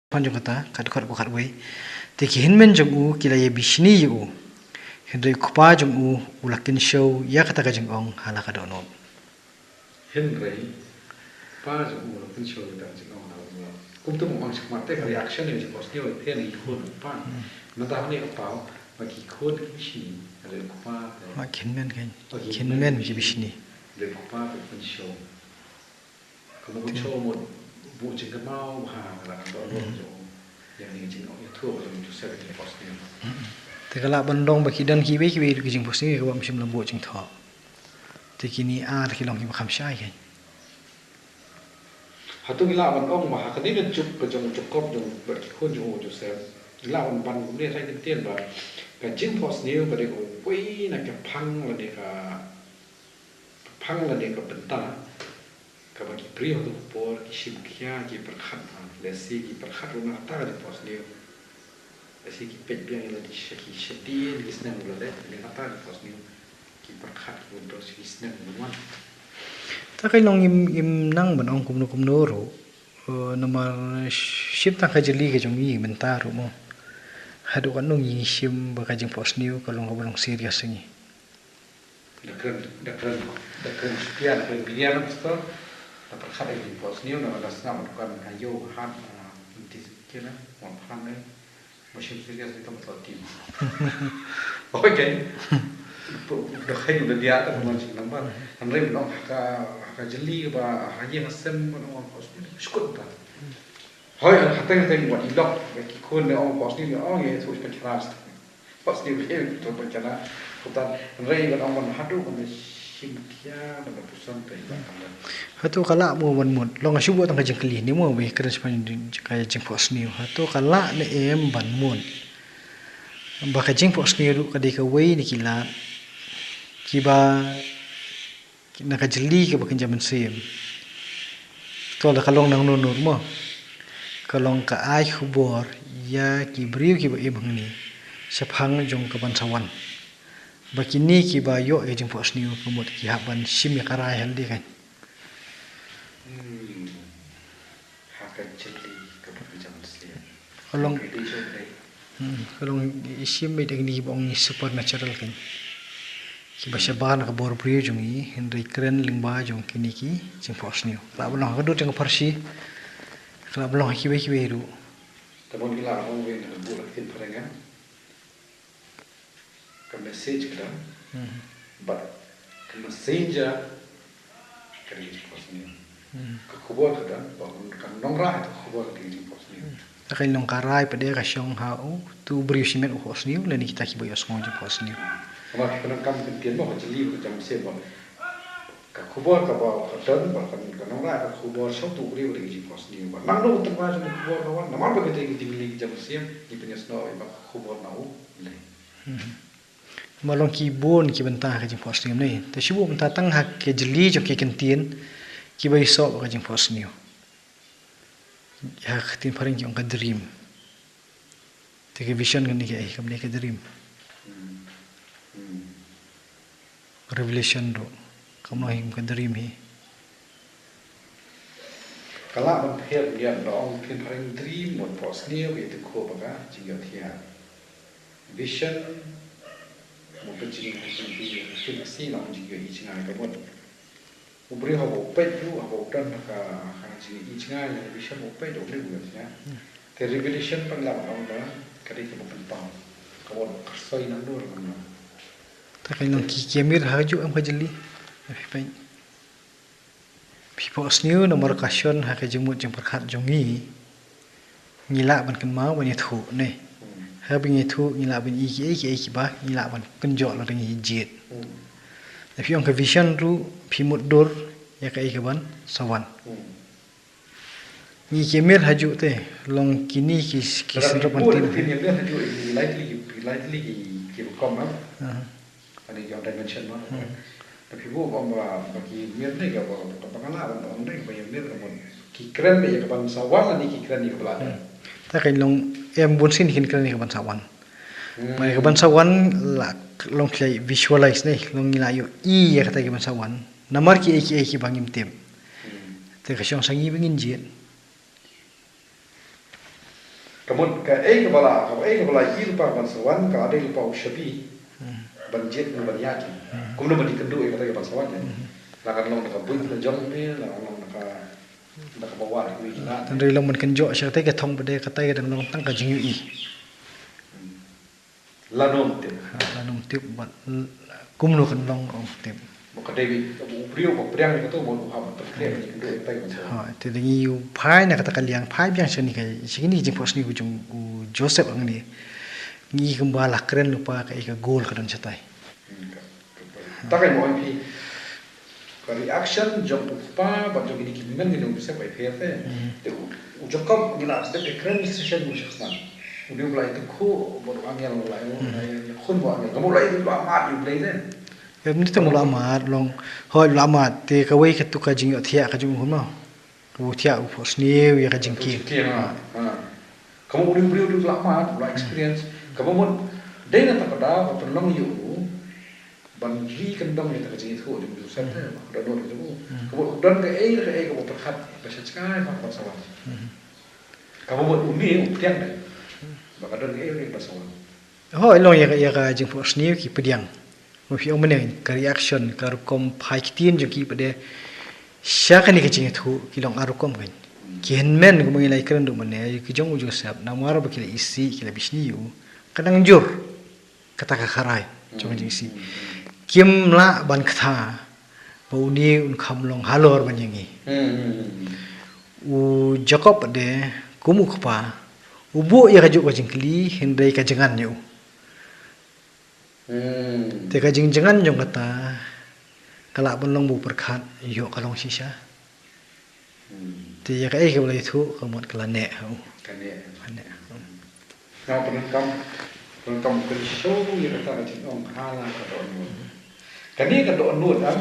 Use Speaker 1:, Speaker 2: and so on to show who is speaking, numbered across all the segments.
Speaker 1: panjang kata kadukar bukat wei teki hinmen jong u kila ye bishni yu hindai kupa jong u ulakin show ya kata kajeng ong hala kadono
Speaker 2: hindai pa jong u ulakin show da jeng ong hala kadono kum tu mong semat tek reaction ni pos dia ten ni khun pa nata ni kapau bagi khun bishni ada kupa
Speaker 1: mak hinmen kan hinmen ki bishni
Speaker 2: le kupa pun show kamu show mod bu jeng mau ha la kadono yang ni jeng ong tu kalau tu saya ni pos dia
Speaker 1: tegala bandong baki dan kiwe kiwe ki jeng pos ni ka msim lambo jeng tho tekini a kilong ki kham shai kan
Speaker 2: hatu gila ban ong ma ka ni den chup ka jong kop jong ber khun jong tu saya gila ban ban ni sai den tien ba ka jeng pos ni ba de ko pui na ka phang la de ka benta ka ba ki prio tu por ki shim kya ki perkhat le si ki perkhat na ta de pos ni le si ki pet biang la di shaki shati di snang la de ni ta de pos ni ki perkhat untuk si snang nuan
Speaker 1: ta kai long im nang ban ong kum no ro nomor ship ta ka jeli ke jong yi benta ro mo hadu kan nong yi shim ba ka jeng pos ni ka long ka long serius ni
Speaker 2: da keren sekian dari biliar itu dapat khad di pos ni na da snam kan kayo han di kena mon han ni mesin serius itu betul tim oke da khayu da dia ta mon sing namba han rem no ka jeli ba haye ngasem no pos ni skut ta hoy hateng wat ilok ki kun ne on pos ni on ye tu ka kras pos ni be to bencana hutan rei ban on hadu kan simtia na pusan pe
Speaker 1: hatu kala mo ban mot long shubo tang kajeng kli ni mo we kren span ka jeng pos ni hatu kala ne em ban mon ba ka jeng pos ni ru ka de ka we ni kila kiba na ka jeli ka ba kan jaman sim to la kalong nang nur mo kalong ka ai khubor ya ki briu ki ba e bang ni sephang jong ka ban sawan bakini ki ba yo e jeng pos ni ko mot ki haban sim ya karai hal di kan
Speaker 2: haka jeli ka ba jaman sim
Speaker 1: kalong sim be deng ni bong supernatural kan ki ba shaban ka bor briu jong yi hendai kren lingba jong kini ki jeng pos ni la ba ka do jeng parsi la ba ki we ru
Speaker 2: tabon gila on we na bu la tin parengan ka message kada but ka messenger ka di pos ni ka khubor kada ba ka nongra ka khubor ka di pos ni
Speaker 1: akai long karai pade ka shong hau tu briu simen u pos ni le ni kita ki ba yos ngong jeng pos ni
Speaker 2: ma ka nam kam tin mo ka jeli ka jam se ba ka khubor ka ba ka tan ba ka nongra ka khubor so tu briu le di pos ni ba nang no twa jeng khubor ka wan namal ba ka di li jam se ni penyes no ba khubor na u le
Speaker 1: malong ki bon ki benta ka jeng pos ni nei ta shibu benta tang hak ke jeli jong ke kentien ki bai so ka jeng pos ni ya tin paring ki ong ka dream te ke vision kan ni ke kam ne ke dream revelation do kam no him ka dream hi
Speaker 2: kala ban pher ya dong tin paring dream mon pos ni we te ko ba ka ji yo thia vision mo pe ji ni ji si na ji yo hi chi na ka mo ubri ha bo pe ju ha bo tan ka ha ji hi chi na ya vision mo pe do ni bu ya te revelation pang la ba ba ka ri ka mo pa ka mo ka soi na do ka mo
Speaker 1: ta kai long ki kemir haju am ka jeli pai pos ni nomor kasion ha ka jemut jeng perkhat jongi ngila ban kan mau ban thu nei ha bin thu ngila ban i ki ba ngila ban kenjo la ding jit tapi ong ka vision ru phimut dor ya ka ban sawan ni kemir haju te long kini ki sendro penting
Speaker 2: ni ni haju lightly ki kom ani yang dimension ma tapi bu om bagi mir ni ka ba pangala on ni ba mir ka mon ki kren be ka ban sawan ni ki kren ni ka belada
Speaker 1: ta kai long em bun sin kin kren ni ka ban sawan mai ka ban sawan la long klai visualize nei long ila yo I ya ka ta ban sawan namar ki ki bangim tem te ka shong sangi bingin jit
Speaker 2: kemudian ke bala lupa bansawan ka ada lupa ushabi banjet nu banyakin kemudian bandi kendu kata bansawan ya lakan long ka buin ka jong ni lakan long ka bawa di kila
Speaker 1: Tandri long man kenjo sya te ka thong bade ka tai dang long tang ka jing yu i
Speaker 2: lanom te
Speaker 1: lanum tip bat kumnu kan long ong tip
Speaker 2: ka dewi brio ko priang ni to mo ha ba kre ni kendu tai bansawan
Speaker 1: ha te ding yu phai na kata kaliang phai byang sya ni ka sigini jing pos ni ku jung Joseph ang ni ngi kembala keren lupa ka ika gol ka dan chatai
Speaker 2: takai mo pi ka reaction jong pa ba jong ni kimen ni nung se pai phe te jong kam ni la de kren session mu shakhsan udah mulai itu ku baru angel mulai khun bo angel kamu mulai itu amat you play then
Speaker 1: ya ni te mula mat long hoi lama te ka wei ka tu ka jing yo thia ka jung hum no ku thia u pos ni ya ka jing ki
Speaker 2: kamu udah lama mulai experience kamu mau deh nanti pada penong you ban ri kendong ni tak jing itu di musuh sana dah dua itu kamu dan ke kamu terkat bahasa cekai apa sawan kamu buat umi tiang deh maka dan ke bahasa sawan
Speaker 1: hoi long ya ka jing pos ni ki pediang mo fi om ne ka reaction ka kom phai kitin jo ki pede sya ka ni ka jing itu ki long aru kom kan kian men ko mengi lai keren do mane ki jong ujo sap na mara ba kila isi kila bisni yu kadang jur kata ka kharai jong jing isi kim la ban kha bau ni un kham long halor ban yangi u jakob de kumu khpa u bu ya ka ju ka jing kli hindai ka jangan yu te ka jing jangan jong kata kala ban long bu perkhat yo ka long sisa thì cái cái này thu có một cái là nè không
Speaker 2: cái nè nào phần cầm cái số như là ta là chính ông ha là cái này cái độ nuốt đó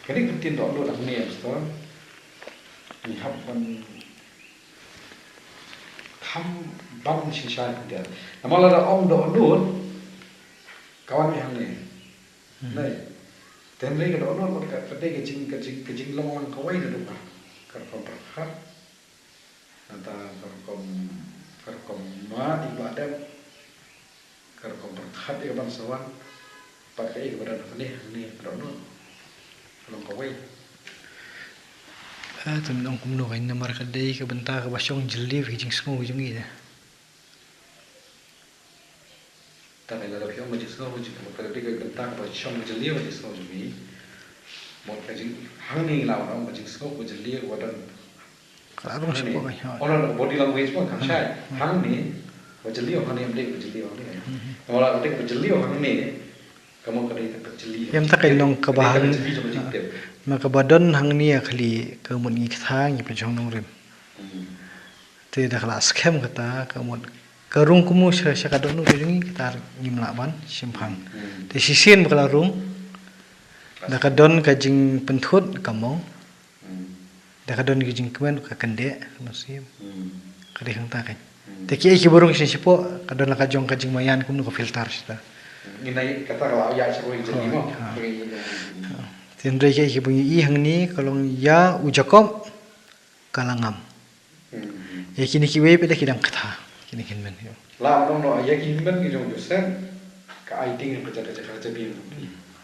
Speaker 2: cái này cái tiền độ nuốt đặc niệm đó thì học phần thăm băng sinh sai cũng được mà là ông độ nuốt kawan yang này này tem lagi kalau orang mereka kedai kecing lomang kawai itu kan kerkom berkat antara kerkom ma ibadat kerkom berkat di bangsawan pakai kepada ni kalau lomang kawai
Speaker 1: tuh nong kumno kain namar kedai ke bentar ke basong jeli kecing semua ujung ini
Speaker 2: tapi kalau kita macam semua kalau dia bentar basong jeli macam semua jeli một cái chính hàng nghìn nào đó mà chính số của chính lý của đơn orang body language pun kan saya hàng ni của chính lý hàng ni em đây của chính lý hàng ni mà là đây của chính lý hàng ni kamu kadai tak chính lý
Speaker 1: em tak kai long kabahan ma kabadon hang ni akhli ke mun ngi thang ni pejong nong rem te da kala scam kata kamu karung kumu sya kadon nu pejong kita ngim laban simpang te sisin bakal rung da kadon ka jing penthut kamong da kadon ki jing kmen ka kende masim ka de hang ta kai te ki burung sin sipo kadon la ka jong ka jing mayan kum no ka filter sta
Speaker 2: nginai kata kalau ya seru jadi mo
Speaker 1: tin re ki bungi hang ni kalong ya u jakob kalangam e kini ki we pe da kidang kata kini kin men
Speaker 2: la no no ya ki men ki jong joseph ka ai ting ka ja bi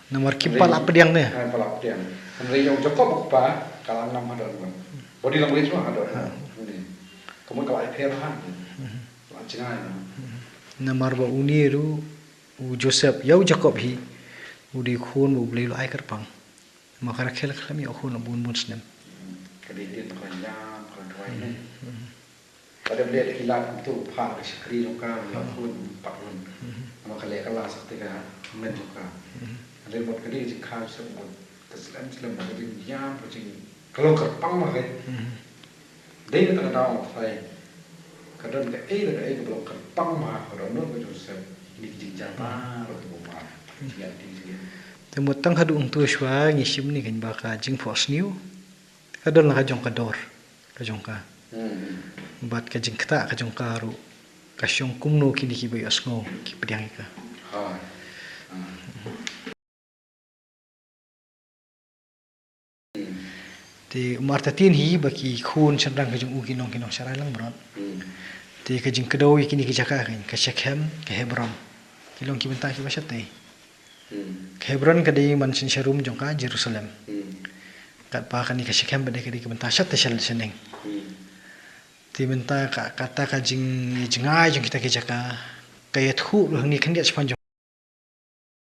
Speaker 1: nomor kipal apa diang ne
Speaker 2: kepala diang Andrei yang Jacob apa kalang nama ada orang body language mah ada orang kamu kalau ai pher han lancingai
Speaker 1: nomor ba uniru u Joseph yau Jacob hi u di khun u blei lo ai karpang makara khel khlami o khun bun bun snem
Speaker 2: kadai dia kan ya kan tuai ne pada beliau hilang itu phang ke sekri lokal khun pak nun makale kala sakti ka men lokal ada buat kadai jik khau sebut terselam ada jam macam kalau kerpang mah kan dia kata tahu saya kadang ke belum kerpang mah kalau nur ke Joseph ini jik japa atau apa dia
Speaker 1: temu tang hadu tu shwa ngisim ni kan baka jing fos new kadon la kajong kador kajong ka bat ka jing kta kajong karu kasyong kumno kini ki bay asngo ki pediang ka Ti Marta tin hi baki khun chandang kajung u kinong kinong sarai lang bron. Ti kajing kedau kini kijaka kan ke Shechem ke Hebron. Kilong ki benta ki basat te. Ke Hebron kadai man sin sharum jong ka Jerusalem. Kat pa kani ke Shechem badai kadai ke benta sat te sel seneng. Ti benta kata kajing jengai jong kita kijaka kaya thu lo ni kan dia sepanjang